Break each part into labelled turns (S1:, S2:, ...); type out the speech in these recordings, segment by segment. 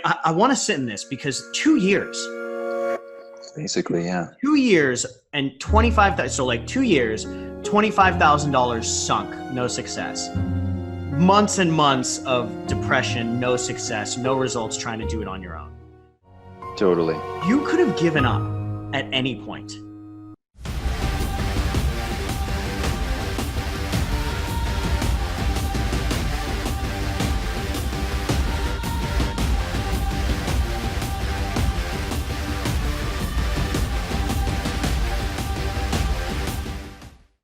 S1: I want to sit in this because 2 years,
S2: Basically, yeah.
S1: 2 years and 25. So like 2 years, $25,000 sunk, no success. Months and months of depression, no success, no results trying to do it on your own.
S2: Totally.
S1: You could have given up at any point.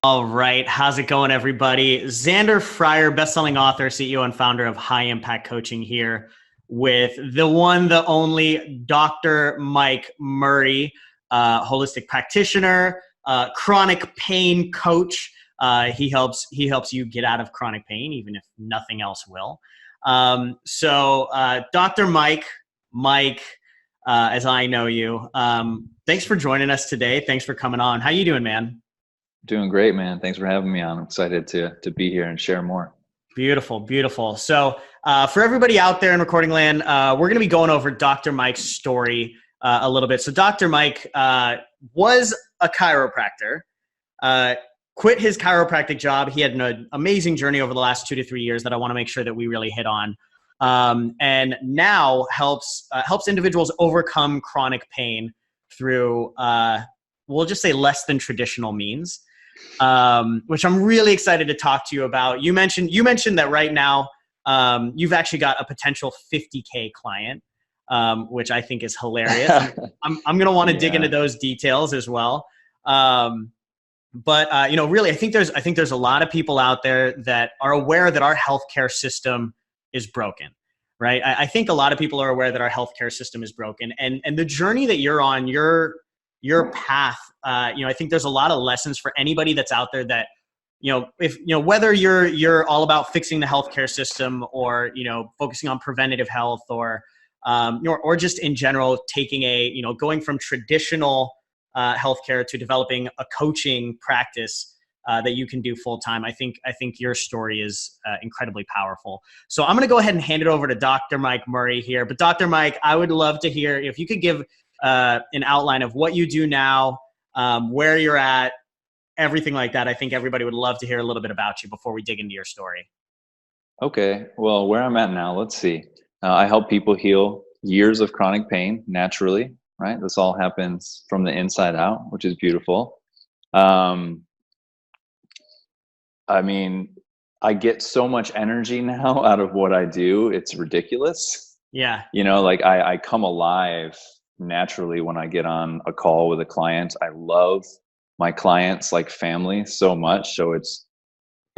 S1: All right. How's it going, everybody? Zander Fryer, bestselling author, CEO, and founder of High Impact Coaching here with the one, the only Dr. Mike Murray, holistic practitioner, chronic pain coach. He helps you get out of chronic pain, even if nothing else will. Dr. Mike, as I know you, thanks for joining us today. Thanks for coming on. How you doing, man?
S2: Doing great, man. Thanks for having me on. I'm excited to be here and share more.
S1: Beautiful, beautiful. So for everybody out there in recording land, we're going to be going over Dr. Mike's story a little bit. So Dr. Mike was a chiropractor, quit his chiropractic job. He had an amazing journey over the last 2 to 3 years that I want to make sure that we really hit on. And now helps individuals overcome chronic pain through, we'll just say, less than traditional means. Which I'm really excited to talk to you about. You mentioned that right now you've actually got a potential 50K client, which I think is hilarious. I'm going to want to dig into those details as well. Really, I think there's a lot of people out there that are aware that our healthcare system is broken, right? I think a lot of people are aware that our healthcare system is broken, and the journey that you're on, your path, I think there's a lot of lessons for anybody that's out there that, whether you're all about fixing the healthcare system or, focusing on preventative health or just in general taking going from traditional healthcare to developing a coaching practice that you can do full time. I think your story is incredibly powerful. So I'm going to go ahead and hand it over to Dr. Mike Murray here. But Dr. Mike, I would love to hear if you could give an outline of what you do now, where you're at, everything like that. I think everybody would love to hear a little bit about you before we dig into your story.
S2: Okay. Well, where I'm at now, let's see. I help people heal years of chronic pain naturally, right? This all happens from the inside out, which is beautiful. I get so much energy now out of what I do. It's ridiculous.
S1: Yeah.
S2: I come alive naturally when I get on a call with a client. I love my clients like family so much. So it's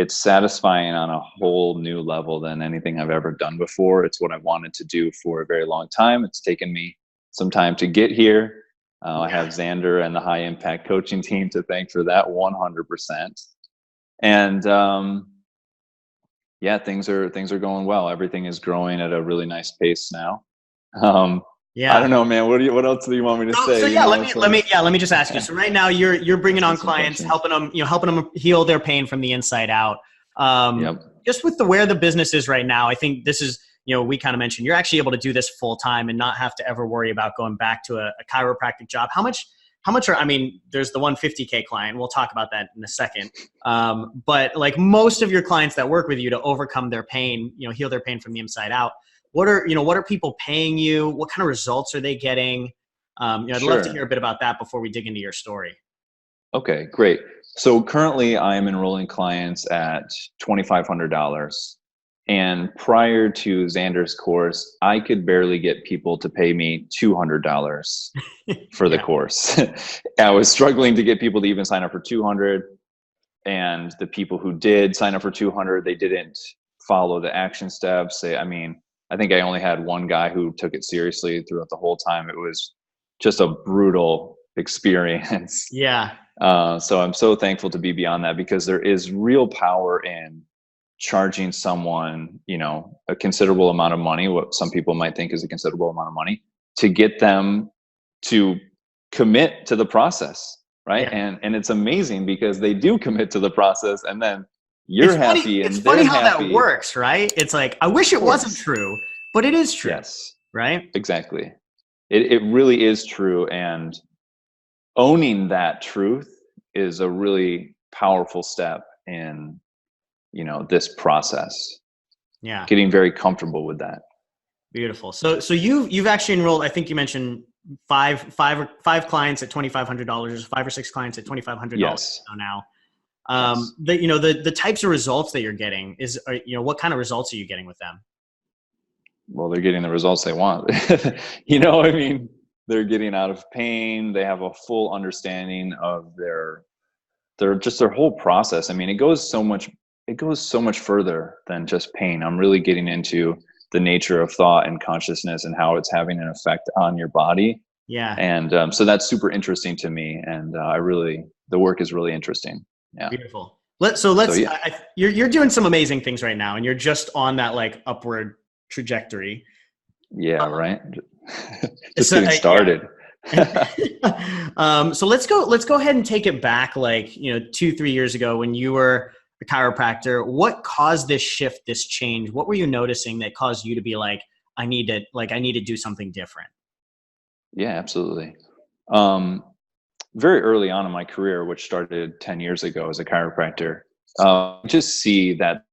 S2: satisfying on a whole new level than anything I've ever done before. It's what I wanted to do for a very long time. It's taken me some time to get here. I have Zander and the High Impact Coaching team to thank for that 100%. And things are going well. Everything is growing at a really nice pace now. I don't know, man. What else do you want me to say?
S1: Let me just ask you. So right now you're bringing on clients, helping them heal their pain from the inside out. Just with where the business is right now, I think this is, we kind of mentioned you're actually able to do this full time and not have to ever worry about going back to a chiropractic job. How much there's the 150K client. We'll talk about that in a second. But like most of your clients that work with you to overcome their pain, heal their pain from the inside out, what are people paying you? What kind of results are they getting? I'd love to hear a bit about that before we dig into your story.
S2: Okay, great. So currently I am enrolling clients at $2,500. And prior to Zander's course, I could barely get people to pay me $200 for the course. I was struggling to get people to even sign up for $200. And the people who did sign up for $200, they didn't follow the action steps. I think I only had one guy who took it seriously throughout the whole time. It was just a brutal experience.
S1: Yeah.
S2: So I'm so thankful to be beyond that, because there is real power in charging someone, a considerable amount of money, what some people might think is a considerable amount of money, to get them to commit to the process. Right. Yeah. And it's amazing because they do commit to the process, and then you're happy.
S1: It's funny how that works, right? It's like, I wish it wasn't true, but it is true.
S2: Yes.
S1: right?
S2: Exactly. It really is true. And owning that truth is a really powerful step in, this process,
S1: Yeah.
S2: getting very comfortable with that.
S1: Beautiful. So you've actually enrolled, I think you mentioned five clients at $2,500, 5 or 6 clients at $2,500
S2: Yes.
S1: now.
S2: Yes.
S1: The types of results that you're getting what kind of results are you getting with them?
S2: Well, they're getting the results they want. I mean, they're getting out of pain. They have a full understanding of their whole process. I mean, it goes so much further than just pain. I'm really getting into the nature of thought and consciousness and how it's having an effect on your body.
S1: Yeah.
S2: And so that's super interesting to me. And the work is really interesting. Yeah.
S1: Beautiful.
S2: So yeah.
S1: You're doing some amazing things right now, and you're just on that like upward trajectory.
S2: Yeah. Right. Just
S1: So,
S2: getting started.
S1: So let's go ahead and take it back, like, 2-3 years ago when you were a chiropractor. What caused this shift, this change? What were you noticing that caused you to be like, I need to do something different?
S2: Yeah, absolutely. Very early on in my career, which started 10 years ago as a chiropractor, just see that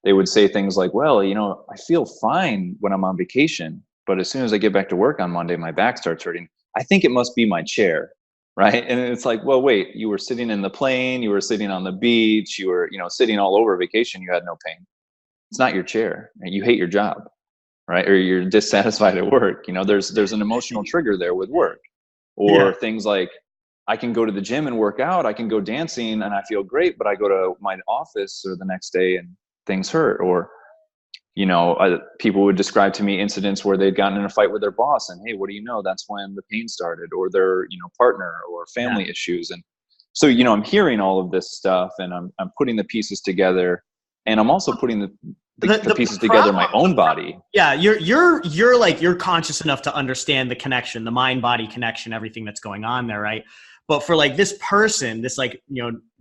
S2: they would say things like, well, I feel fine when I'm on vacation, but as soon as I get back to work on Monday, my back starts hurting. I think it must be my chair. Right. And it's like, well, wait, you were sitting in the plane, you were sitting on the beach, you were, sitting all over vacation, you had no pain. It's not your chair. You hate your job, right? Or you're dissatisfied at work. There's an emotional trigger there with work,
S1: Yeah.
S2: or things like, I can go to the gym and work out, I can go dancing and I feel great, but I go to my office or the next day and things hurt. Or people would describe to me incidents where they'd gotten in a fight with their boss, and hey, what do you know, that's when the pain started, or their partner or
S1: Yeah.
S2: family issues. And so I'm hearing all of this stuff, and I'm putting the pieces together, and I'm also putting the pieces together in my own body.
S1: Yeah, you're conscious enough to understand the connection, the mind body connection, everything that's going on there, right? But for like this person, this like,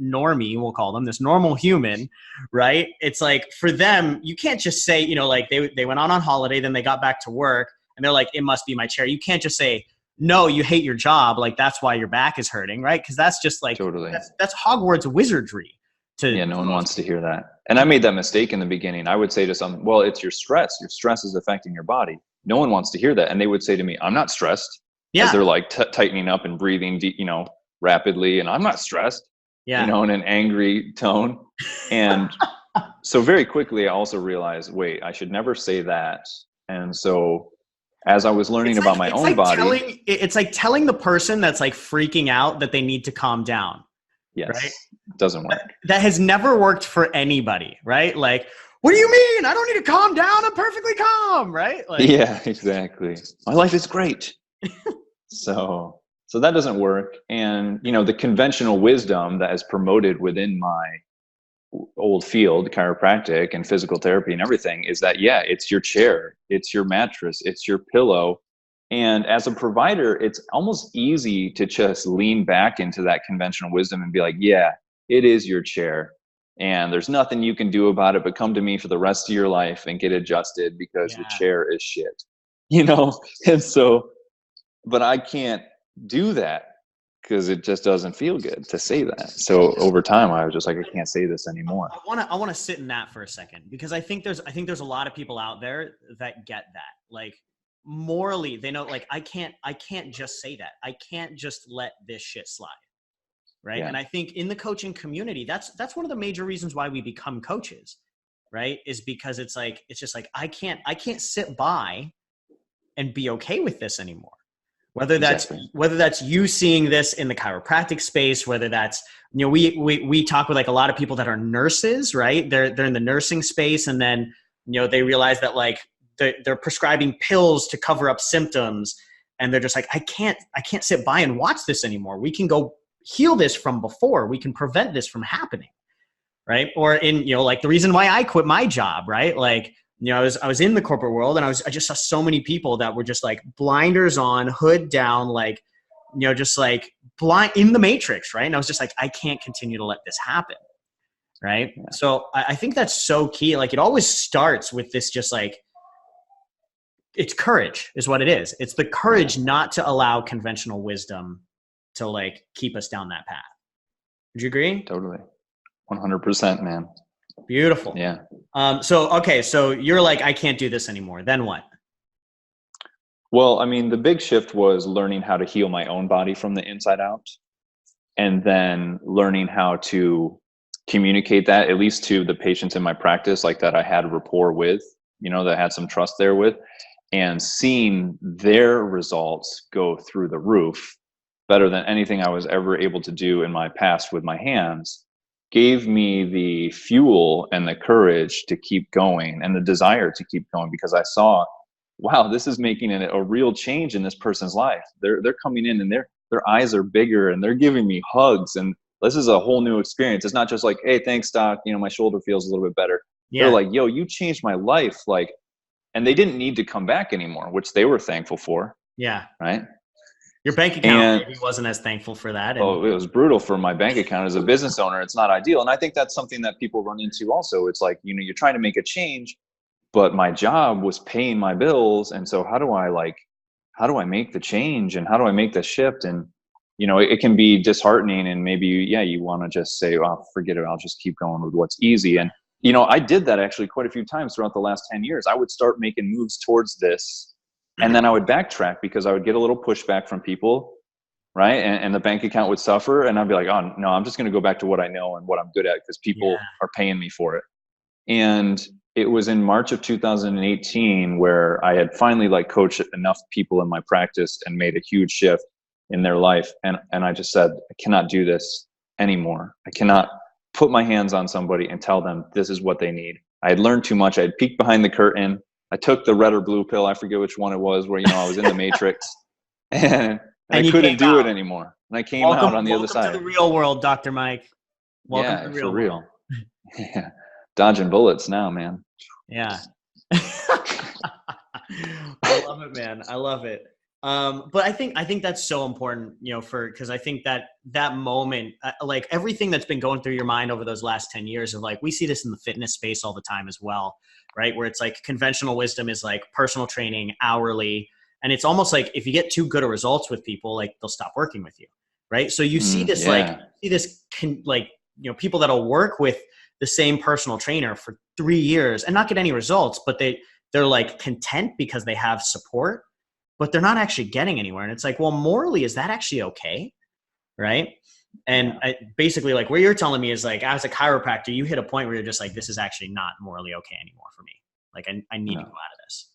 S1: normie, we'll call them, this normal human, right? It's like for them, you can't just say, like they went on holiday, then they got back to work and they're like, it must be my chair. You can't just say, no, you hate your job, like that's why your back is hurting, right? Because that's just like,
S2: Totally.
S1: that's Hogwarts wizardry.
S2: Yeah, no one wants to hear that. And I made that mistake in the beginning. I would say to some, well, it's your stress. Your stress is affecting your body. No one wants to hear that. And they would say to me, I'm not stressed.
S1: Yeah.
S2: As they're like tightening up and breathing deep, rapidly. And I'm not stressed,
S1: Yeah.
S2: In an angry tone. And so very quickly, I also realized, wait, I should never say that. And so as I was learning about my own body.
S1: It's like telling the person that's like freaking out that they need to calm down.
S2: Yes.
S1: Right?
S2: Doesn't work.
S1: That has never worked for anybody, right? Like, what do you mean? I don't need to calm down. I'm perfectly calm, right? Like,
S2: yeah, exactly. My life is great. So that doesn't work. And, the conventional wisdom that is promoted within my old field, chiropractic and physical therapy and everything, is that, yeah, it's your chair, it's your mattress, it's your pillow. And as a provider, it's almost easy to just lean back into that conventional wisdom and be like, yeah, it is your chair. And there's nothing you can do about it, but come to me for the rest of your life and get adjusted because the chair is shit, And so, but I can't do that because it just doesn't feel good to say that. So over time, I was just like, I can't say this anymore.
S1: I want to sit in that for a second, because I think there's a lot of people out there that get that. Like, morally, they know, like, I can't just say that. I can't just let this shit slide. Right.
S2: Yeah.
S1: And I think in the coaching community, that's one of the major reasons why we become coaches, right? Is because it's just like, I can't sit by and be okay with this anymore. Whether that's you seeing this in the chiropractic space, whether that's, we talk with like a lot of people that are nurses, right? They're in the nursing space, and then, they realize that like they're prescribing pills to cover up symptoms, and they're just like, I can't sit by and watch this anymore. We can go heal this from before. We can prevent this from happening, right? Or in, like the reason why I quit my job, right? Like, I was in the corporate world, and I just saw so many people that were just like blinders on, hood down, like, just like blind in the matrix, right? And I was just like, I can't continue to let this happen. right? So I think that's so key. Like it always starts with this, just like, it's courage is what it is. It's the courage not to allow conventional wisdom to like keep us down that path. Would you agree?
S2: Totally. 100%, man.
S1: Beautiful.
S2: Yeah.
S1: So you're like, I can't do this anymore. Then what?
S2: Well, I mean, the big shift was learning how to heal my own body from the inside out, and then learning how to communicate that, at least to the patients in my practice, like that I had rapport with, that I had some trust there with, and seeing their results go through the roof better than anything I was ever able to do in my past with my hands, gave me the fuel and the courage to keep going and the desire to keep going, because I saw, wow, this is making a real change in this person's life. They're coming in and their eyes are bigger and they're giving me hugs, and this is a whole new experience. It's not just like, hey, thanks, doc, my shoulder feels a little bit better. Yeah. They're like, yo, you changed my life. Like, and they didn't need to come back anymore, which they were thankful for.
S1: Yeah.
S2: Right.
S1: Your bank account maybe wasn't as thankful for that.
S2: It was brutal for my bank account as a business owner. It's not ideal. And I think that's something that people run into also. It's like, you're trying to make a change, but my job was paying my bills. And so how do I make the change, and how do I make the shift? And, it can be disheartening, and maybe, you want to just say, oh, forget it. I'll just keep going with what's easy. And, I did that actually quite a few times throughout the last 10 years. I would start making moves towards this, and then I would backtrack because I would get a little pushback from people, right? And the bank account would suffer, and I'd be like, oh no, I'm just going to go back to what I know and what I'm good at, because people are paying me for it. And it was in March of 2018 where I had finally coached enough people in my practice and made a huge shift in their life. And I just said, I cannot do this anymore. I cannot put my hands on somebody and tell them this is what they need. I had learned too much. I had peeked behind the curtain. I took the red or blue pill. I forget which one it was, where, I was in the matrix and I couldn't do it anymore. And I came out on the other side.
S1: Welcome to the real world, Dr. Mike. Welcome to the real world.
S2: Yeah. Dodging bullets now, man.
S1: Yeah. I love it, man. I love it. But I think that's so important, because I think that moment, like everything that's been going through your mind over those last 10 years of we see this in the fitness space all the time as well, right? Where it's like conventional wisdom is like personal training hourly. And it's almost like if you get too good of results with people, they'll stop working with you. Right. So you see this, people that'll work with the same personal trainer for 3 years and not get any results, but they're content because they have support, but they're not actually getting anywhere. And it's like, well, morally, is that actually okay? Right. And basically what you're telling me is as a chiropractor, you hit a point where you're just like, this is actually not morally okay anymore for me. I need to go out of this.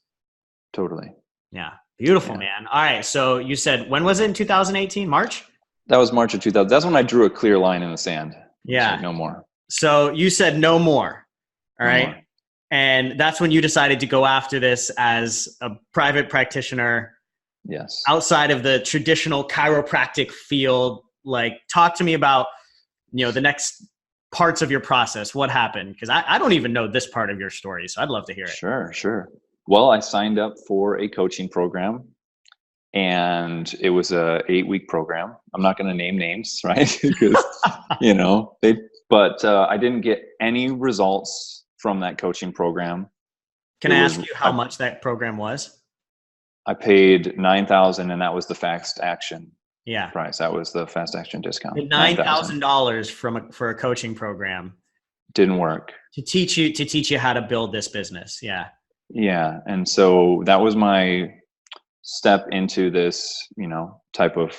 S2: Totally.
S1: Yeah. Beautiful, man. All right. So you said, when was it in 2018? March?
S2: That was March of 2000. That's when I drew a clear line in the sand.
S1: Yeah.
S2: No more.
S1: So you said no more. All right.
S2: More.
S1: And that's when you decided to go after this as a private practitioner.
S2: Yes.
S1: Outside of the traditional chiropractic field. Talk to me about, the next parts of your process. What happened? Because I don't even know this part of your story. So I'd love to hear it.
S2: Sure. Well, I signed up for a coaching program, and it was a 8-week program. I'm not going to name names, right? Because, but I didn't get any results from that coaching program.
S1: Can I ask you how much that program was?
S2: I paid $9,000, and that was the fast action price. That was the fast action discount.
S1: $9,000 for a coaching program
S2: didn't work
S1: to teach you how to build this business. Yeah.
S2: Yeah. And so that was my step into this, type of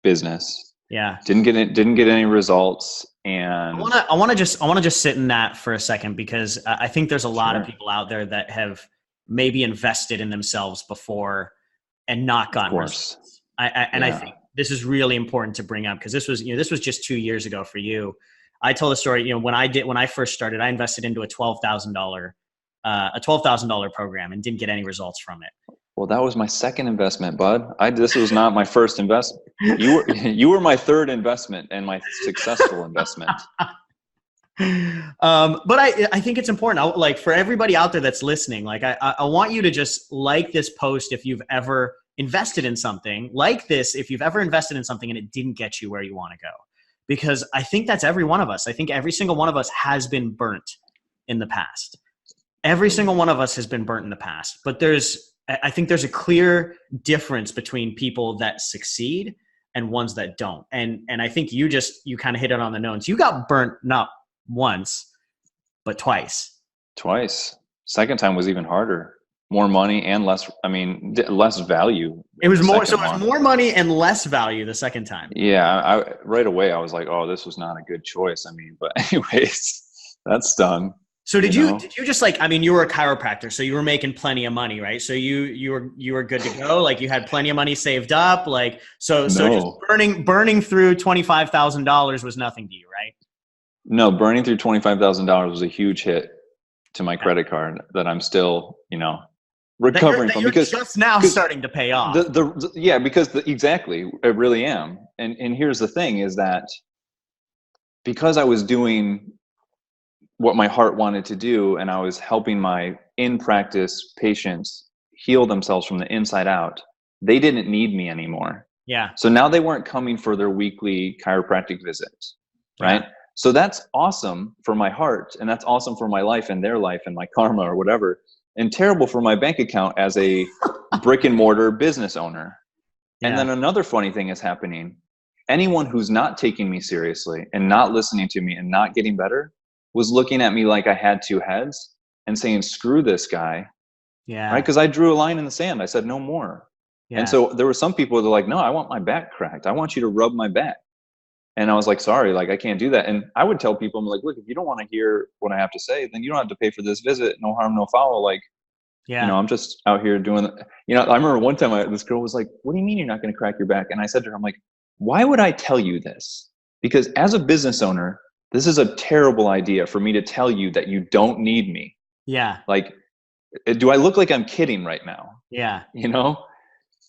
S2: business.
S1: Yeah.
S2: Didn't get any results. And
S1: I want to just sit in that for a second, because I think there's a lot of people out there that have maybe invested in themselves before and not gotten results. I think this is really important to bring up, because this was just 2 years ago for you. I told a story, when I first started, I invested into a $12,000 program and didn't get any results from it.
S2: Well, that was my second investment, bud. This was not my first investment. You were my third investment and my successful investment.
S1: But I think it's important. For everybody out there that's listening, I want you to just like this post if you've ever invested in something. Like this if you've ever invested in something and it didn't get you where you want to go. because I think that's every one of us. I think every single one of us has been burnt in the past. Every single one of us has been burnt in the past, but I think there's a clear difference between people that succeed and ones that don't. And I think you kind of hit it on the nose. You got burnt not once, but twice.
S2: Twice. Second time was even harder. More money and less value.
S1: It was more. So it was more money and less value the second time.
S2: Yeah. Right away I was like, oh, this was not a good choice. But anyways, that stung.
S1: So did you just you were a chiropractor, so you were making plenty of money, right? So you were good to go. Like you had plenty of money saved up. Like, so just burning through $25,000 was nothing to you, right?
S2: No, burning through $25,000 was a huge hit to my credit card that I'm still, recovering from, because
S1: just now starting to pay off.
S2: Exactly, I really am. And here's the thing is that because I was doing what my heart wanted to do, and I was helping my in-practice patients heal themselves from the inside out, they didn't need me anymore.
S1: Yeah.
S2: So now they weren't coming for their weekly chiropractic visits, right? Yeah. So that's awesome for my heart, and that's awesome for my life and their life and my karma or whatever, and terrible for my bank account as a brick and mortar business owner. Yeah. And then another funny thing is happening. Anyone who's not taking me seriously and not listening to me and not getting better was looking at me like I had two heads and saying, screw this guy.
S1: Yeah.
S2: Right. Because I drew a line in the sand. I said, no more. Yeah. And so there were some people that were like, no, I want my back cracked. I want you to rub my back. And I was like, sorry, like I can't do that. And I would tell people, I'm like, look, if you don't want to hear what I have to say, then you don't have to pay for this visit. No harm, no foul. Like, I'm just out here doing, I remember one time this girl was like, what do you mean you're not going to crack your back? And I said to her, I'm like, why would I tell you this? Because as a business owner, this is a terrible idea for me to tell you that you don't need me.
S1: Yeah.
S2: Like, do I look like I'm kidding right now?
S1: Yeah.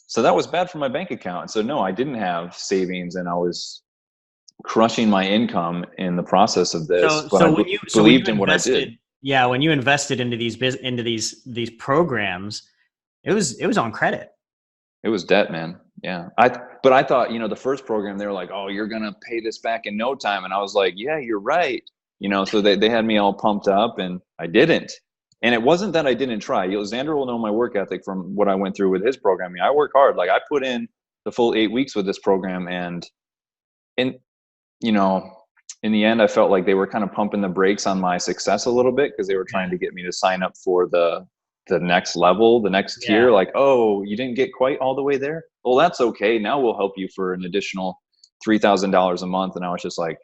S2: So that was bad for my bank account. So no, I didn't have savings, and I was crushing my income in the process of this. Believed in what I did.
S1: Yeah. When you invested into these programs, it was on credit.
S2: It was debt, man. Yeah. But I thought, the first program, they were like, oh, you're going to pay this back in no time. And I was like, yeah, you're right. So they had me all pumped up, and I didn't. And it wasn't that I didn't try. Zander will know my work ethic from what I went through with his programming. I work hard. Like I put in the full 8 weeks with this program, and in the end, I felt like they were kind of pumping the brakes on my success a little bit, because they were trying to get me to sign up for the next level, the next tier. Like, oh, you didn't get quite all the way there? Well, that's okay. Now we'll help you for an additional $3,000 a month. And I was just like,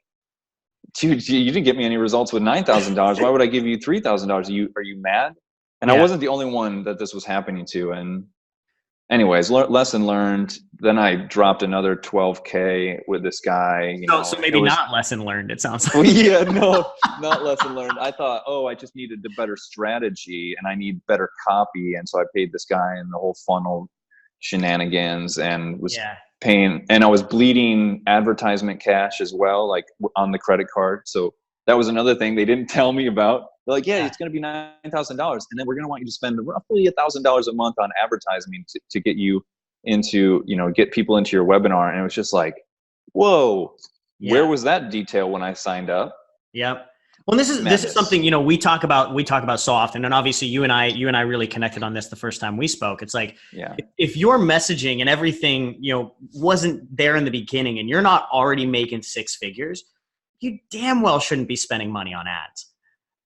S2: dude, you didn't get me any results with $9,000. Why would I give you $3,000? Are you mad? And I wasn't the only one that this was happening to. And anyways, lesson learned. Then I dropped another $12K with this guy.
S1: So maybe not lesson learned, it sounds like.
S2: Well, yeah, no, not lesson learned. I thought, I just needed a better strategy, and I need better copy. And so I paid this guy, and the whole funnel shenanigans, and was paying, and I was bleeding advertisement cash as well, like on the credit card. So that was another thing they didn't tell me about. They're like, it's going to be $9,000, and then we're going to want you to spend roughly $1,000 a month on advertising to get you into, get people into your webinar. And it was just like, whoa, where was that detail when I signed up?
S1: Yep. Well, this is something, we talk about so often, and obviously you and I really connected on this the first time we spoke. It's like, if your messaging and everything, wasn't there in the beginning, and you're not already making six figures, you damn well shouldn't be spending money on ads.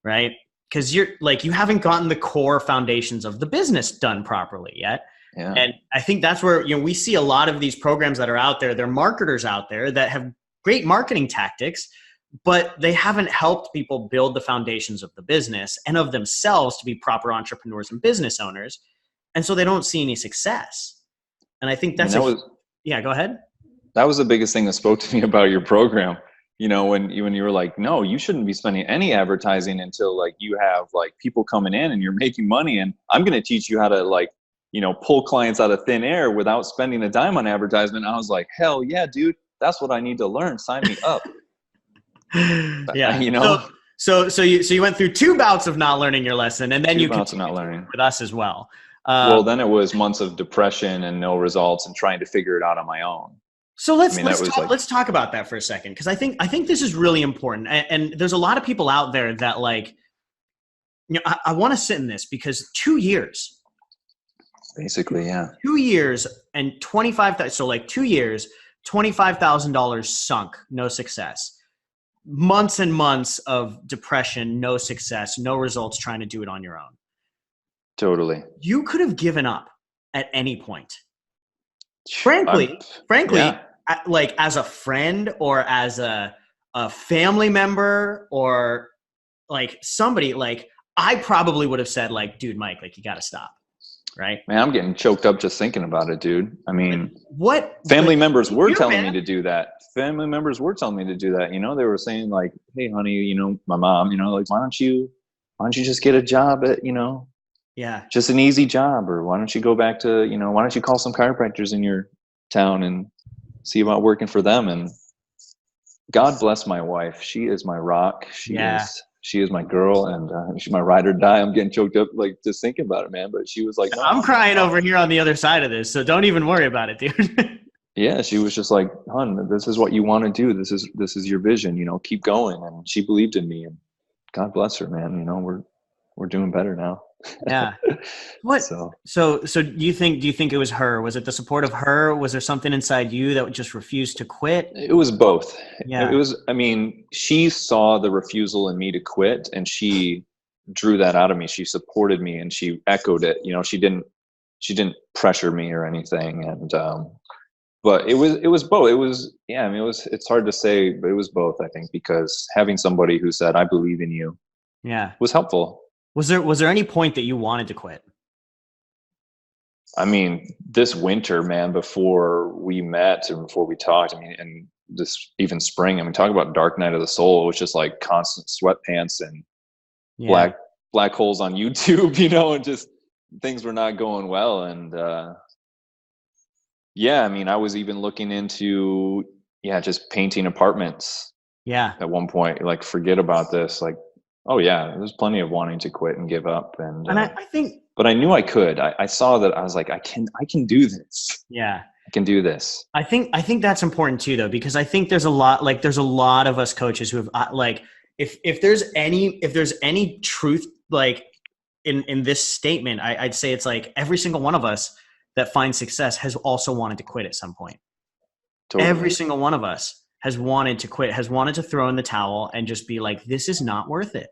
S1: Right? Because you haven't gotten the core foundations of the business done properly yet. Yeah. And I think that's where, we see a lot of these programs that are out there. They're marketers out there that have great marketing tactics, but they haven't helped people build the foundations of the business and of themselves to be proper entrepreneurs and business owners. And so they don't see any success. And I think go ahead.
S2: That was the biggest thing that spoke to me about your program. When you were like, no, you shouldn't be spending any advertising until you have people coming in and you're making money. And I'm going to teach you how to pull clients out of thin air without spending a dime on advertisement. I was like, hell yeah, dude, that's what I need to learn. Sign me up.
S1: Yeah. So you went through 2 bouts of not learning your lesson, and then you continued
S2: not learning
S1: with us as well.
S2: Well, then it was months of depression and no results and trying to figure it out on my own.
S1: So
S2: I mean, that was like,
S1: let's talk about that for a second, because I think this is really important, and there's a lot of people out there that like, you know, I want to sit in this because 2 years,
S2: basically, yeah,
S1: 2 years and 25. So like 2 years, $25,000 sunk, no success. Months and months of depression, no success, no results. Trying to do it on your own.
S2: totally.
S1: You could have given up at any point.
S2: I'm,
S1: Frankly,
S2: yeah.
S1: like as a friend or as a family member or like somebody, like I probably would have said like, dude, Mike, like you got to stop. Right.
S2: Man, I'm getting choked up just thinking about it, dude. I mean,
S1: what
S2: family members were telling
S1: man.
S2: me to do that. Family members were telling me to do that. You know, they were saying like, hey, honey, you know, my mom, you know, like, why don't you just get a job at, you know,
S1: yeah,
S2: just an easy job, or why don't you go back to, you know, why don't you call some chiropractors in your town and see about working for them? And God bless my wife. She is my rock. She is my girl, and she's my ride or die. I'm getting choked up like just thinking about it, man. But she was like, no,
S1: I'm crying over here on the other side of this, so don't even worry about it, dude.
S2: yeah, she was just like, hun, this is what you want to do. This is your vision, you know, keep going. And she believed in me, and God bless her, man. You know, we're doing better now.
S1: Yeah. What?
S2: So
S1: Do you think it was her? Was it the support of her? Was there something inside you that just refused to quit?
S2: it was both.
S1: Yeah.
S2: It was, I mean, she saw the refusal in me to quit, and she drew that out of me. She supported me and she echoed it. You know, she didn't pressure me or anything. And but it was both. It was, yeah, I mean, it's hard to say, but it was both, I think, because having somebody who said, I believe in you,
S1: Yeah.
S2: was helpful.
S1: Was there any point that you wanted to quit?
S2: I mean, this winter, man, before we met and before we talked, I mean, and this even spring, I mean, talk about dark night of the soul. It was just like constant sweatpants and
S1: Yeah.
S2: black holes on YouTube, you know, and just things were not going well. And yeah, I mean, I was even looking into, yeah, just painting apartments.
S1: Yeah.
S2: At one point, like, forget about this. Like, oh yeah, there's plenty of wanting to quit and give up. And
S1: I think,
S2: but I knew I could. I saw that. I was like, I can do this.
S1: yeah.
S2: I can do this.
S1: I think that's important too, though, because I think there's a lot of us coaches who have like, if there's any truth, like in this statement, I'd say it's like every single one of us that finds success has also wanted to quit at some point. Totally. Every single one of us has wanted to quit, has wanted to throw in the towel and just be like, this is not worth it.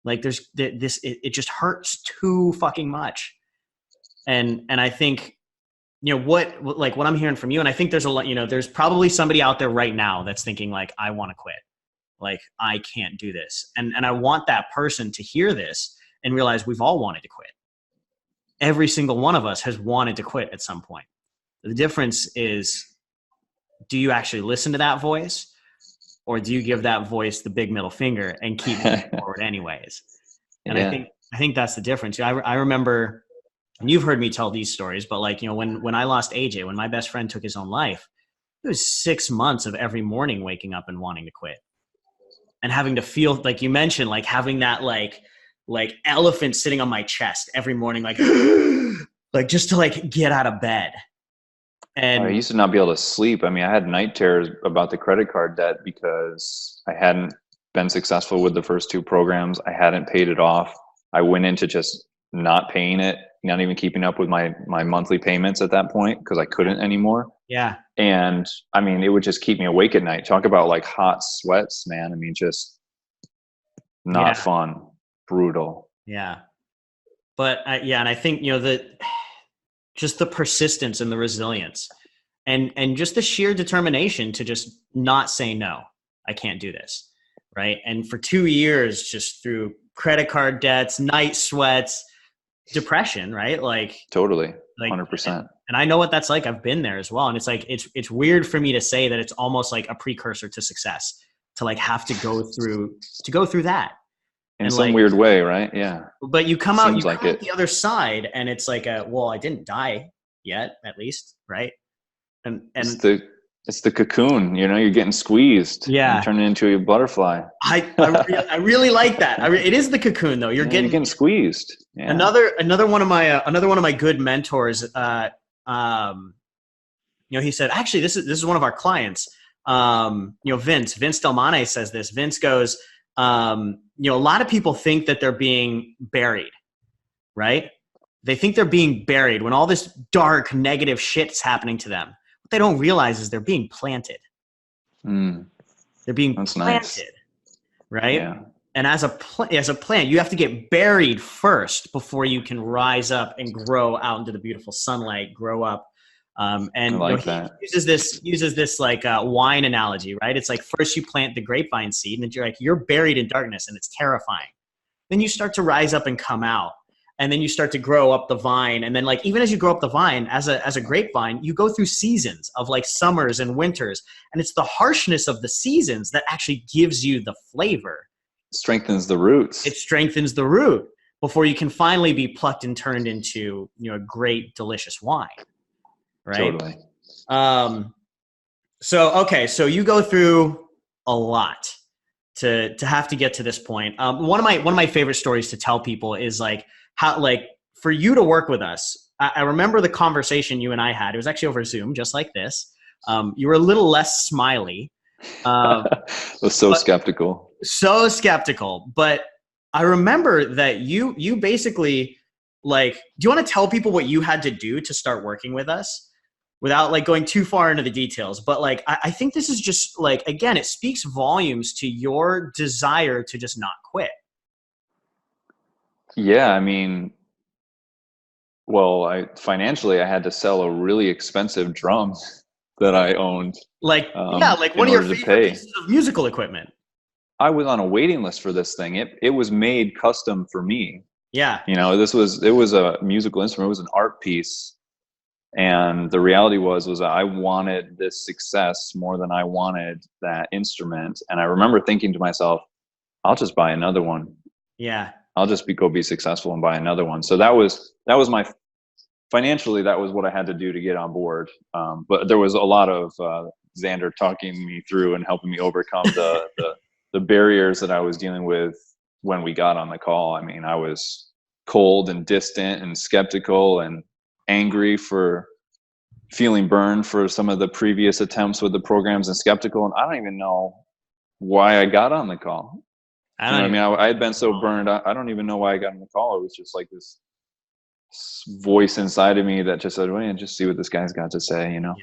S1: Like it just hurts too fucking much. And I think, you know, what I'm hearing from you, and I think there's a lot, you know, there's probably somebody out there right now that's thinking like, I want to quit. Like, I can't do this. And I want that person to hear this and realize we've all wanted to quit. Every single one of us has wanted to quit at some point. The difference is, do you actually listen to that voice, or do you give that voice the big middle finger and keep moving forward anyways? And yeah. I think that's the difference. I remember, and you've heard me tell these stories, but like, you know, when I lost AJ, when my best friend took his own life, it was 6 months of every morning waking up and wanting to quit and having to feel, like you mentioned, like having that like elephant sitting on my chest every morning, like, like just to like get out of bed. And
S2: I used to not be able to sleep. I mean, I had night terrors about the credit card debt because I hadn't been successful with the first 2 programs. I hadn't paid it off. I went into just not paying it, not even keeping up with my monthly payments at that point because I couldn't anymore.
S1: Yeah.
S2: And I mean, it would just keep me awake at night. Talk about like hot sweats, man. I mean, just not fun, brutal.
S1: Yeah. But and I think, you know, just the persistence and the resilience and just the sheer determination to just not say, no, I can't do this. Right. And for 2 years, just through credit card debts, night sweats, depression, right? Like
S2: totally.
S1: Like
S2: 100%.
S1: And I know what that's like. I've been there as well. And it's like, it's weird for me to say that it's almost like a precursor to success, to like have to go through that.
S2: In some like, weird way, right? Yeah.
S1: But you come out the other side and it's like, well, I didn't die yet, at least. Right. And
S2: it's the cocoon, you know, you're getting squeezed.
S1: Yeah.
S2: You turn it into a butterfly.
S1: I really like that. It is the cocoon though. You're getting
S2: squeezed. Yeah.
S1: Another one of my good mentors, he said, actually, this is one of our clients. Vince Del Monte says this. Vince goes, a lot of people think that they're being buried, right? They think they're being buried when all this dark, negative shit's happening to them. What they don't realize is they're being planted. They're being
S2: That's
S1: planted,
S2: nice.
S1: right?
S2: Yeah.
S1: And as a plant, you have to get buried first before you can rise up and grow out into the beautiful sunlight, grow up. And he uses this like wine analogy, right? It's like first you plant the grapevine seed, and then you're buried in darkness, and it's terrifying. Then you start to rise up and come out, and then you start to grow up the vine, and then like even as you grow up the vine, as a grapevine, you go through seasons of like summers and winters, and it's the harshness of the seasons that actually gives you the flavor.
S2: Strengthens the roots.
S1: It strengthens the root before you can finally be plucked and turned into great, delicious wine. Right.
S2: Totally.
S1: So you go through a lot to have to get to this point. One of my favorite stories to tell people is like how, like, for you to work with us. I remember the conversation you and I had. It was actually over Zoom, just like this. You were a little less smiley.
S2: Was so skeptical.
S1: So skeptical. But I remember that you basically, like, do you want to tell people what you had to do to start working with us without like going too far into the details? But like, I think this is just like, again, it speaks volumes to your desire to just not quit.
S2: Yeah. I mean, well, financially I had to sell a really expensive drum that I owned.
S1: Like, like one of your favorite pieces of musical equipment.
S2: I was on a waiting list for this thing. It was made custom for me.
S1: Yeah.
S2: It was a musical instrument. It was an art piece. And the reality was I wanted this success more than I wanted that instrument. And I remember thinking to myself, I'll just buy another one.
S1: Yeah.
S2: I'll just go be successful and buy another one. So that was my, financially, that was what I had to do to get on board. But there was a lot of Zander talking me through and helping me overcome the barriers that I was dealing with when we got on the call. I mean, I was cold and distant and skeptical and angry for feeling burned for some of the previous attempts with the programs and skeptical. And I don't even know why I got on the call. I had been so burned. I don't even know why I got on the call. It was just like this voice inside of me that just said, well, just see what this guy's got to say,
S1: Yeah.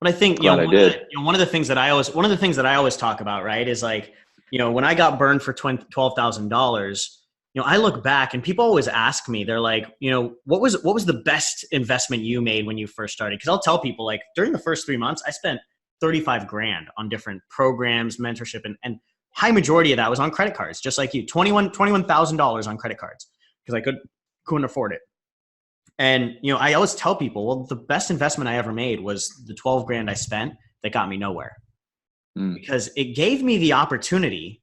S1: But I think, one of the things that I always talk about, right, is like, when I got burned for $12,000, I look back and people always ask me, they're like, what was the best investment you made when you first started? Because I'll tell people, like, during the first 3 months, I spent $35,000 on different programs, mentorship, and high majority of that was on credit cards, just like you, $21,000 on credit cards because I couldn't afford it. And, I always tell people, well, the best investment I ever made was the $12,000 I spent that got me nowhere. Because it gave me the opportunity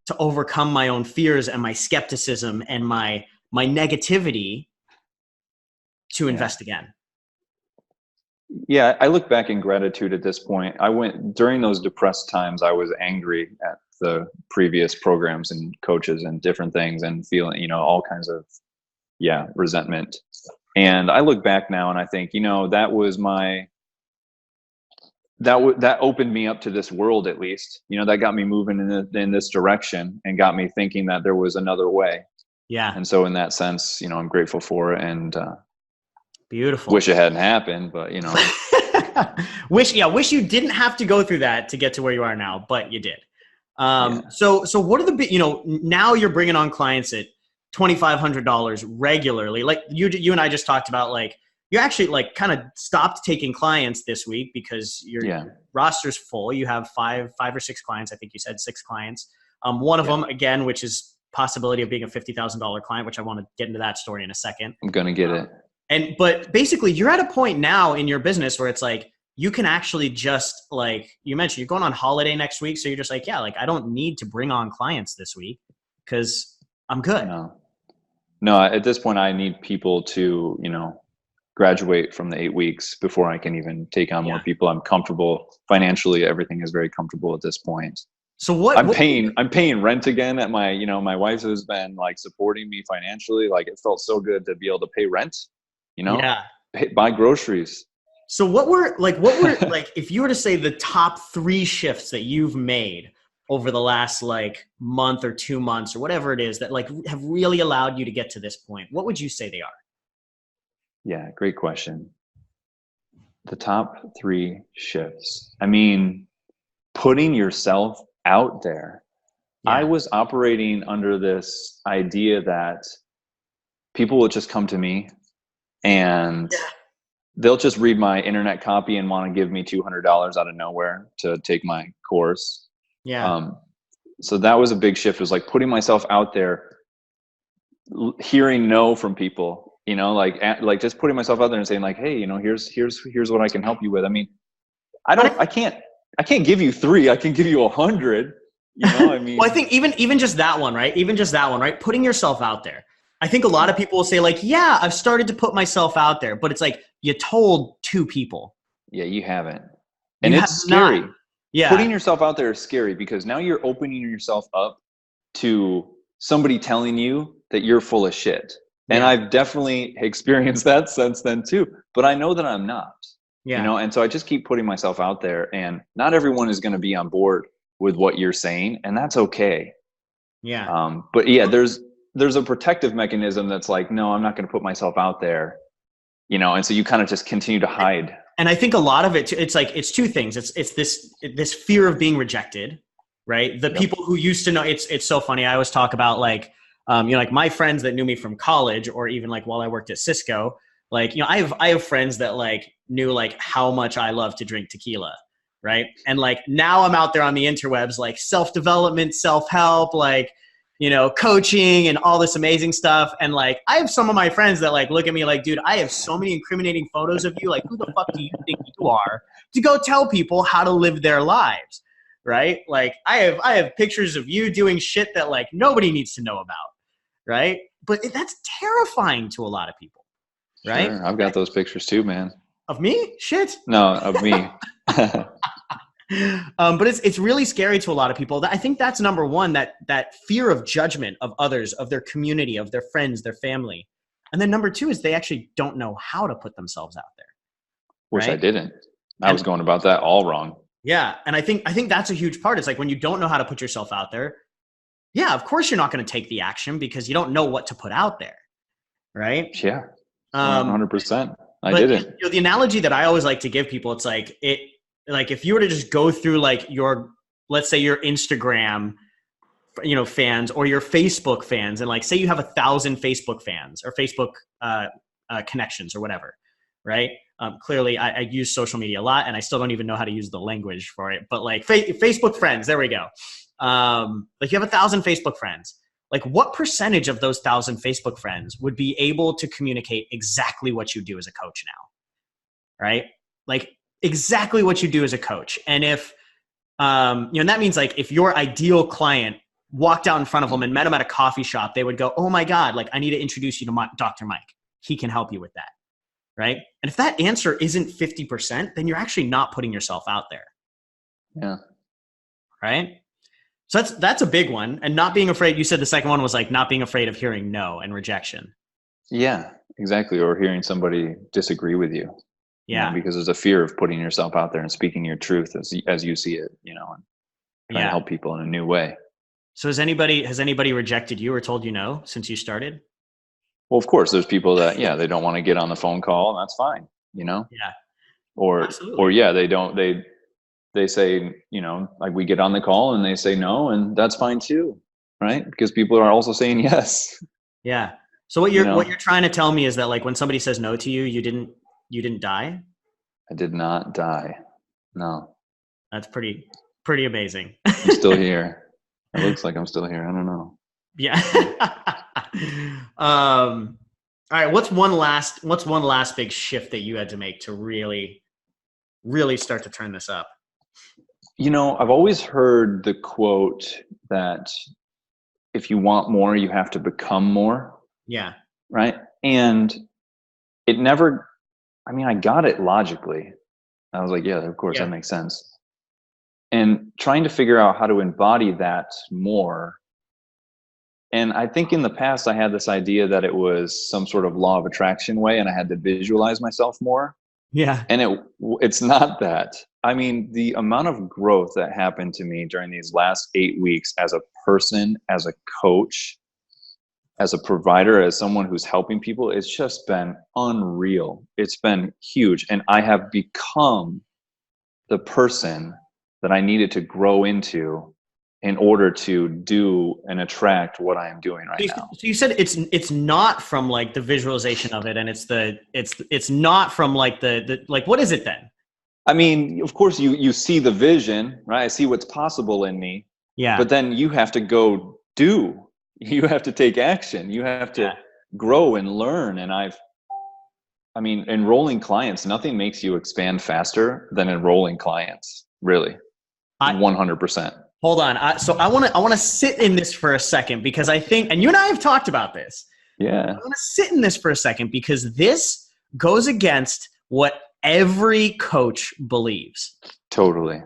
S1: to overcome my own fears and my skepticism and my negativity to invest again.
S2: Yeah. I look back in gratitude at this point. During those depressed times, I was angry at the previous programs and coaches and different things and feeling, all kinds of, resentment. And I look back now and I think, that was that opened me up to this world, at least, that got me moving in this direction and got me thinking that there was another way.
S1: Yeah.
S2: And so in that sense, I'm grateful for it and
S1: beautiful.
S2: Wish it hadn't happened, but
S1: wish you didn't have to go through that to get to where you are now, but you did. So what are the, now you're bringing on clients at $2,500 regularly. Like you and I just talked about, like, you actually like kind of stopped taking clients this week because your roster's full. You have five or six clients. I think you said 6 clients. One of them, again, which is possibility of being a $50,000 client, which I want to get into that story in a second.
S2: I'm going to get it.
S1: But basically you're at a point now in your business where it's like, you can actually just, like you mentioned, you're going on holiday next week. So you're just like, I don't need to bring on clients this week because I'm good.
S2: No, at this point I need people to, graduate from the 8 weeks before I can even take on more people. I'm comfortable financially. Everything is very comfortable at this point.
S1: So
S2: I'm paying rent again at my, my wife has been like supporting me financially. Like, it felt so good to be able to pay rent, buy groceries.
S1: So what were like, if you were to say the top 3 shifts that you've made over the last like month or 2 months or whatever it is that like have really allowed you to get to this point, what would you say they are?
S2: Yeah, great question. The top 3 shifts. I mean, putting yourself out there. I
S1: Yeah.
S2: was operating under this idea that people will just come to me and
S1: Yeah.
S2: they'll just read my internet copy and want to give me $200 out of nowhere to take my course.
S1: Yeah.
S2: So that was a big shift, was like putting myself out there, hearing no from people, like just putting myself out there and saying like, hey, here's what I can help you with. I mean, I can't give you 3, I can give you 100, I mean.
S1: Well, I think even just that one, right? Even just that one, right? Putting yourself out there. I think a lot of people will say like, yeah, I've started to put myself out there, but it's like you told 2 people.
S2: Yeah, you haven't.
S1: You
S2: And
S1: have
S2: it's scary.
S1: not. Yeah.
S2: Putting yourself out there is scary because now you're opening yourself up to somebody telling you that you're full of shit. And
S1: Yeah.
S2: I've definitely experienced that since then too. But I know that I'm not.
S1: Yeah.
S2: And so I just keep putting myself out there, and not everyone is going to be on board with what you're saying, and that's okay.
S1: Yeah.
S2: But yeah, there's a protective mechanism that's like, no, I'm not going to put myself out there, and so you kind of just continue to hide.
S1: And I think a lot of it, it's like, it's 2 things. It's this fear of being rejected, right? The
S2: Yep.
S1: people who used to know, it's so funny. I always talk about like, like my friends that knew me from college, or even like while I worked at Cisco, like, I have friends that like knew like how much I love to drink tequila. Right. And like, now I'm out there on the interwebs, like self-development, self-help, like, coaching and all this amazing stuff. And like, I have some of my friends that like look at me like, dude, I have so many incriminating photos of you. Like, who the fuck do you think you are to go tell people how to live their lives? Right. Like I have pictures of you doing shit that like nobody needs to know about. Right. But that's terrifying to a lot of people. Right.
S2: Sure, I've got those pictures too, man.
S1: Of me? Shit.
S2: No, of me.
S1: But it's really scary to a lot of people. I think that's number one, that fear of judgment of others, of their community, of their friends, their family. And then number 2 is they actually don't know how to put themselves out there.
S2: Which
S1: right?
S2: I didn't. I was going about that all wrong.
S1: Yeah. And I think that's a huge part. It's like when you don't know how to put yourself out there, yeah, of course you're not going to take the action because you don't know what to put out there. Right.
S2: Yeah. 100%. I
S1: but,
S2: didn't.
S1: The analogy that I always like to give people, it's like like if you were to just go through like let's say your Instagram, fans, or your Facebook fans, and like say you have 1,000 Facebook fans or Facebook connections or whatever, right? Clearly I use social media a lot and I still don't even know how to use the language for it, but like Facebook friends, there we go. Like you have 1,000 Facebook friends. Like what percentage of those 1,000 Facebook friends would be able to communicate exactly what you do as a coach now? Right? Like exactly what you do as a coach. And if, and that means like if your ideal client walked out in front of them and met him at a coffee shop, they would go, oh my God, like I need to introduce you to Dr. Mike. He can help you with that. Right? And if that answer isn't 50%, then you're actually not putting yourself out there.
S2: Yeah.
S1: Right? So that's a big one. And not being afraid, you said the second one was like not being afraid of hearing no and rejection.
S2: Yeah, exactly. Or hearing somebody disagree with you.
S1: Yeah.
S2: Because there's a fear of putting yourself out there and speaking your truth as you see it, and trying to help people in a new way.
S1: So has anybody rejected you or told you no since you started?
S2: Well, of course, there's people that, they don't want to get on the phone call, and that's fine,
S1: Yeah.
S2: Or yeah, they say, like we get on the call and they say no, and that's fine too, right? Because people are also saying yes.
S1: Yeah. So what you're trying to tell me is that like when somebody says no to you, you didn't die?
S2: I did not die. No.
S1: That's pretty amazing.
S2: I'm still here. It looks like I'm still here. I don't know.
S1: Yeah. All right. What's one last big shift that you had to make to really, really start to turn this up?
S2: I've always heard the quote that if you want more, you have to become more.
S1: Yeah.
S2: Right. And it never, I got it logically. I was like, yeah, of course, that makes sense. And trying to figure out how to embody that more. And I think in the past, I had this idea that it was some sort of law of attraction way, and I had to visualize myself more.
S1: Yeah.
S2: And it's not that. I mean, the amount of growth that happened to me during these last 8 weeks as a person, as a coach, as a provider, as someone who's helping people, it's just been unreal. It's been huge. And I have become the person that I needed to grow into in order to do and attract what I am doing right now.
S1: So you said it's not from like the visualization of it, and it's not from like the like, what is it then?
S2: I mean, of course you see the vision, right? I see what's possible in me,
S1: Yeah.
S2: but then you have to go do. You have to take action. You have to
S1: Yeah.
S2: grow and learn. And I mean, enrolling clients, nothing makes you expand faster than enrolling clients, really.
S1: I
S2: 100%.
S1: hold on. So I want to sit in this for a second, because I think, and you and I have talked about this.
S2: Yeah.
S1: I want to sit in this for a second, because this goes against what every coach believes.
S2: Totally.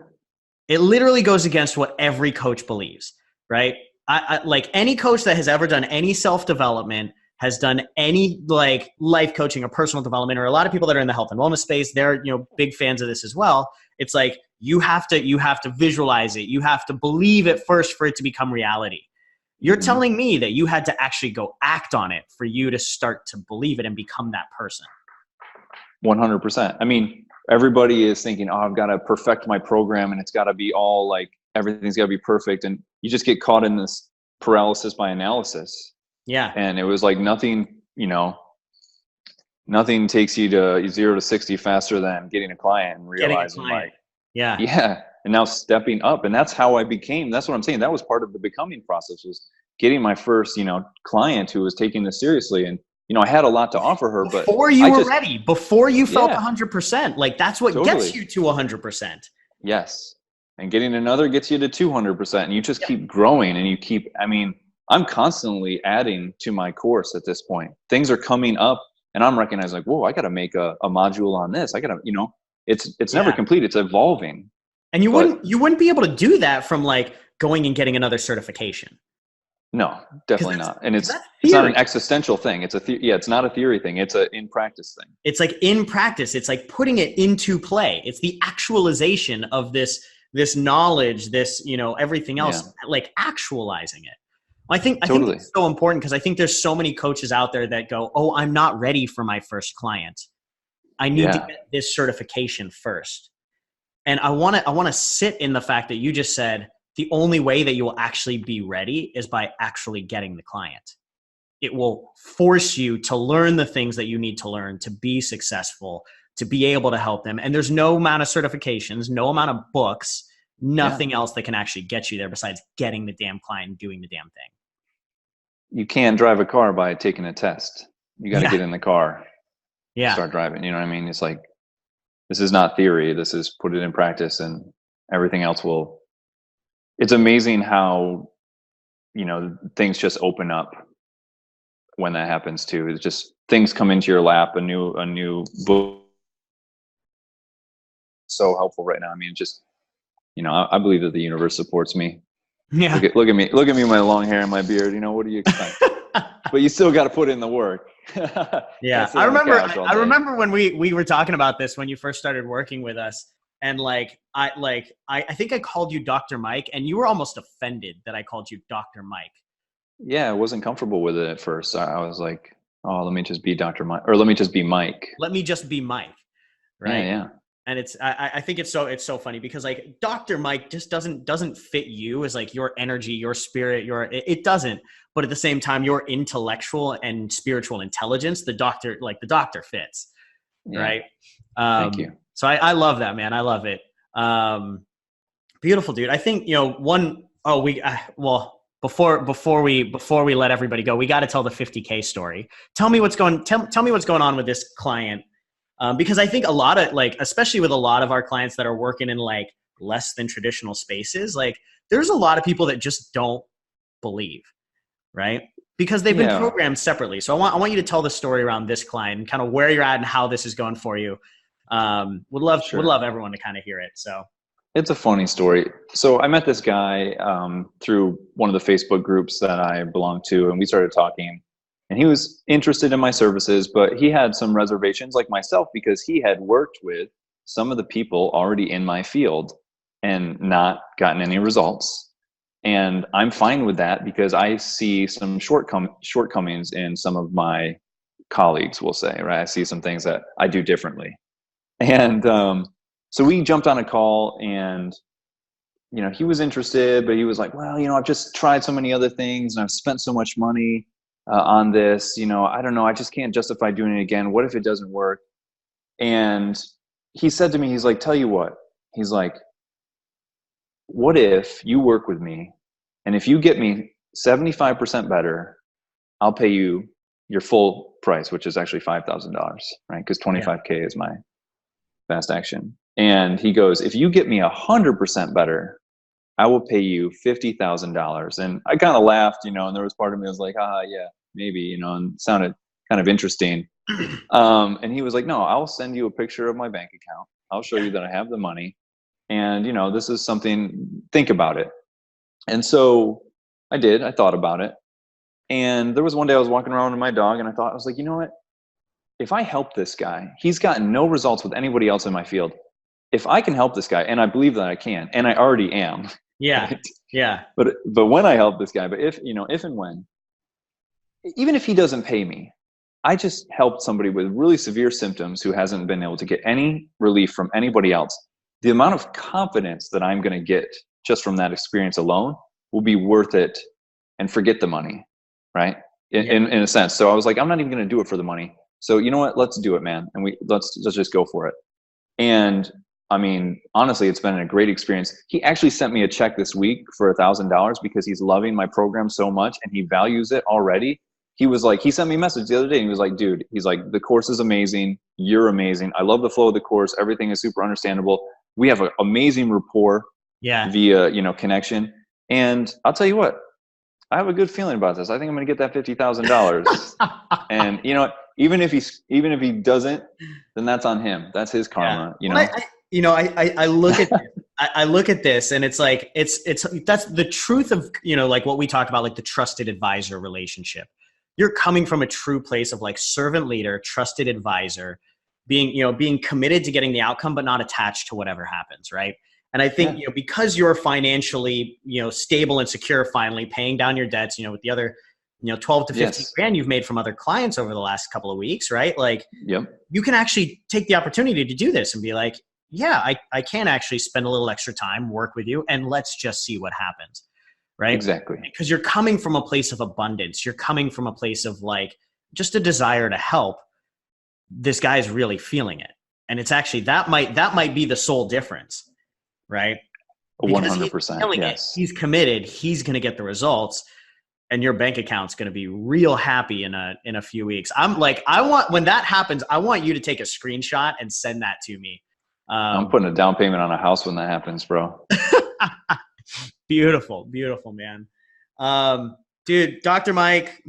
S1: It literally goes against what every coach believes, right? I like any coach that has ever done any self-development, has done any like life coaching or personal development, or a lot of people that are in the health and wellness space, they're, big fans of this as well. It's like, you have to visualize it. You have to believe it first for it to become reality. You're telling me that you had to actually go act on it for you to start to believe it and become that person.
S2: 100%. I mean, everybody is thinking, oh, I've got to perfect my program and it's got to be all like, everything's got to be perfect. And you just get caught in this paralysis by analysis.
S1: Yeah.
S2: And it was like nothing takes you to 0 to 60 faster than getting a client and realizing like, yeah. And now stepping up. And that's how I became, that's what I'm saying. That was part of the becoming process, was getting my first, client who was taking this seriously. And, I had a lot to offer her, but
S1: before you were ready, before you felt 100%, like that's what
S2: totally
S1: gets you to 100%.
S2: Yes. And getting another gets you to 200%. And you just keep growing and you keep, I'm constantly adding to my course at this point. Things are coming up and I'm recognizing like, whoa, I got to make a module on this. I got to, it's never complete. It's evolving.
S1: And you wouldn't be able to do that from like going and getting another certification.
S2: No, definitely not. And it's not an existential thing. It's it's not a theory thing. It's a in practice thing.
S1: It's like in practice. It's like putting it into play. It's the actualization of this knowledge, this, everything else, like actualizing it. I think it's so important, because I think there's so many coaches out there that go, oh, I'm not ready for my first client. I need to get this certification first. And I want to sit in the fact that you just said, the only way that you will actually be ready is by actually getting the client. It will force you to learn the things that you need to learn to be successful, to be able to help them. And there's no amount of certifications, no amount of books, nothing else that can actually get you there besides getting the damn client and doing the damn thing.
S2: You can't drive a car by taking a test. You got to get in the car. Start driving. You know what I mean? It's like, this is not theory. This is put it in practice, and everything else will. It's amazing how, things just open up when that happens too. It's just things come into your lap, a new book. So helpful right now. I mean, just, I believe that the universe supports me.
S1: Yeah.
S2: Look at me, my long hair and my beard. What do you expect? But you still got to put in the work.
S1: Yeah. I remember when we were talking about this, when you first started working with us. And I think I called you Dr. Mike, and you were almost offended that I called you Dr. Mike.
S2: Yeah, I wasn't comfortable with it at first. I was like, oh, let me just be Dr. Mike, or let me just be Mike.
S1: Let me just be Mike. Right.
S2: Yeah.
S1: And I think it's so funny, because like Dr. Mike just doesn't fit you as like your energy, your spirit, it doesn't. But at the same time, your intellectual and spiritual intelligence, the doctor fits. Yeah. Right.
S2: Thank you.
S1: So I love that, man. I love it. Beautiful, dude. I think, before we let everybody go, we got to tell the 50K story. Tell me what's going on with this client. Because I think a lot of especially with a lot of our clients that are working in like less than traditional spaces, like there's a lot of people that just don't believe, right? Because they've been programmed separately. So I want you to tell the story around this client and kind of where you're at and how this is going for you. Would love everyone to kind of hear it. So
S2: it's a funny story. So I met this guy through one of the Facebook groups that I belong to, and we started talking. And he was interested in my services, but he had some reservations like myself because he had worked with some of the people already in my field and not gotten any results. And I'm fine with that because I see some shortcomings in some of my colleagues, we'll say, right? I see some things that I do differently. And so we jumped on a call, and he was interested, but he was like, well, I've just tried so many other things and I've spent so much money on this, I don't know, I just can't justify doing it again. What if it doesn't work? And he said to me, he's like, tell you what, he's like, what if you work with me, and if you get me 75% better, I'll pay you your full price, which is actually $5,000, right? Because 25K is my fast action. And he goes, if you get me 100% better, I will pay you $50,000. And I kind of laughed, and there was part of me that was like, yeah, maybe, and it sounded kind of interesting. And he was like, no, I'll send you a picture of my bank account. I'll show you that I have the money. And, this is something, think about it. And so I did, I thought about it. And there was one day I was walking around with my dog, and I was like, you know what? If I help this guy, he's gotten no results with anybody else in my field. If I can help this guy, and I believe that I can, and I already am.
S1: Yeah.
S2: Right?
S1: Yeah.
S2: But when I help this guy, but if and when, even if he doesn't pay me, I just helped somebody with really severe symptoms who hasn't been able to get any relief from anybody else. The amount of confidence that I'm going to get just from that experience alone will be worth it, and forget the money, right? In a sense. So I was like, I'm not even going to do it for the money. So you know what? Let's do it, man. And let's just go for it. And I mean, honestly, it's been a great experience. He actually sent me a check this week for $1,000 because he's loving my program so much and he values it already. He was like, he sent me a message the other day and he was like, dude, he's like, the course is amazing. You're amazing. I love the flow of the course. Everything is super understandable. We have an amazing rapport via, connection. And I'll tell you what, I have a good feeling about this. I think I'm going to get that $50,000. And even if he doesn't, then that's on him. That's his karma.
S1: I look at I look at this, and it's like that's the truth of like what we talk about, like the trusted advisor relationship. You're coming from a true place of like servant leader, trusted advisor, being committed to getting the outcome, but not attached to whatever happens, right? And I think because you're financially stable and secure, finally paying down your debts, with the other 12 to 15 grand you've made from other clients over the last couple of weeks, right? Like, you can actually take the opportunity to do this and be like, yeah, I can actually spend a little extra time, work with you, and let's just see what happens, right?
S2: Exactly.
S1: Because you're coming from a place of abundance. You're coming from a place of like just a desire to help. This guy's really feeling it. And it's actually, that might be the sole difference, right?
S2: 100%. Yes.
S1: He's committed. He's going to get the results. And your bank account's going to be real happy in a few weeks. I'm like, when that happens, I want you to take a screenshot and send that to me.
S2: I'm putting a down payment on a house when that happens, bro.
S1: Beautiful, man. Dude, Dr. Mike,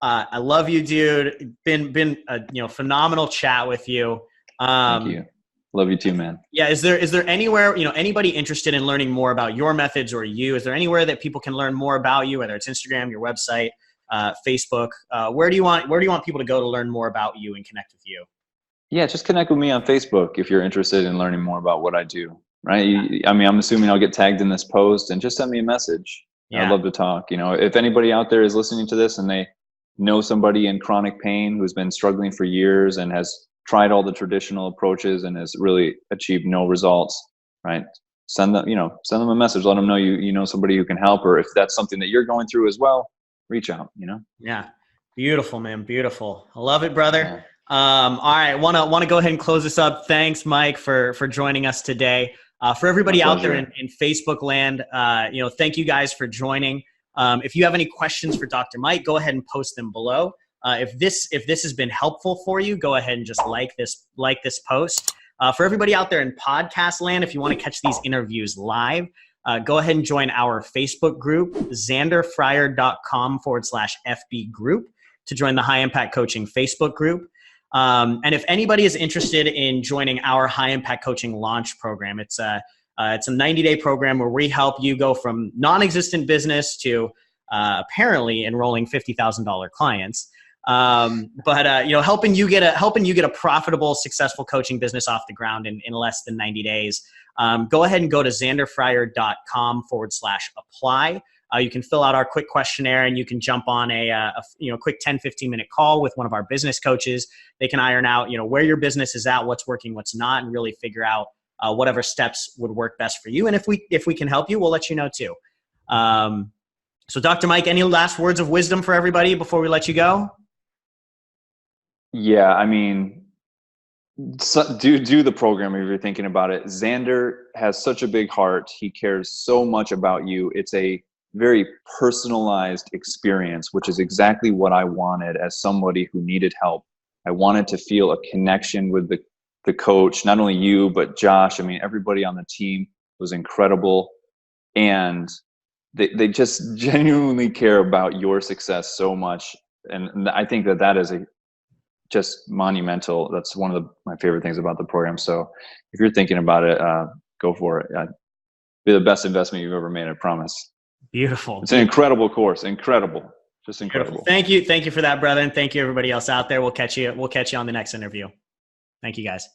S1: I love you, dude. Been a phenomenal chat with you.
S2: Thank you. Love you too, man.
S1: Yeah. Is there anywhere, anybody interested in learning more about your methods or you, is there anywhere that people can learn more about you, whether it's Instagram, your website, Facebook, where do you want people to go to learn more about you and connect with you?
S2: Yeah. Just connect with me on Facebook if you're interested in learning more about what I do. Right. I mean, I'm assuming I'll get tagged in this post, and just send me a message. Yeah. I'd love to talk. If anybody out there is listening to this and they know somebody in chronic pain who's been struggling for years and has tried all the traditional approaches and has really achieved no results, right? Send them a message, let them know you know somebody who can help, or if that's something that you're going through as well, reach out,
S1: Yeah. Beautiful, man. Beautiful. I love it, brother. Yeah. All right. Want to go ahead and close this up. Thanks, Mike, for joining us today. For everybody out there in Facebook land, thank you guys for joining. If you have any questions for Dr. Mike, go ahead and post them below. If this has been helpful for you, go ahead and just like this post. For everybody out there in podcast land, if you want to catch these interviews live, go ahead and join our Facebook group, zanderfryer.com/FB group, to join the High Impact Coaching Facebook group. And if anybody is interested in joining our High Impact Coaching Launch Program, it's a 90-day program where we help you go from non-existent business to apparently enrolling $50,000 clients. Helping you get a profitable, successful coaching business off the ground in less than 90 days. Go ahead and go to zanderfryer.com/apply. You can fill out our quick questionnaire, and you can jump on a quick 10-15 minute call with one of our business coaches. They can iron out, where your business is at, what's working, what's not, and really figure out whatever steps would work best for you. And if we can help you, we'll let you know too. So Dr. Mike, any last words of wisdom for everybody before we let you go?
S2: Yeah, I mean, do the program if you're thinking about it. Zander has such a big heart. He cares so much about you. It's a very personalized experience, which is exactly what I wanted as somebody who needed help. I wanted to feel a connection with the coach, not only you, but Josh. I mean, everybody on the team was incredible. And they just genuinely care about your success so much. And I think that is just monumental. That's one of my favorite things about the program. So if you're thinking about it, go for it. Be the best investment you've ever made, I promise.
S1: Beautiful.
S2: It's an incredible course. Incredible. Just incredible.
S1: Beautiful. Thank you for that, brother. And thank you everybody else out there. We'll catch you on the next interview. Thank you guys.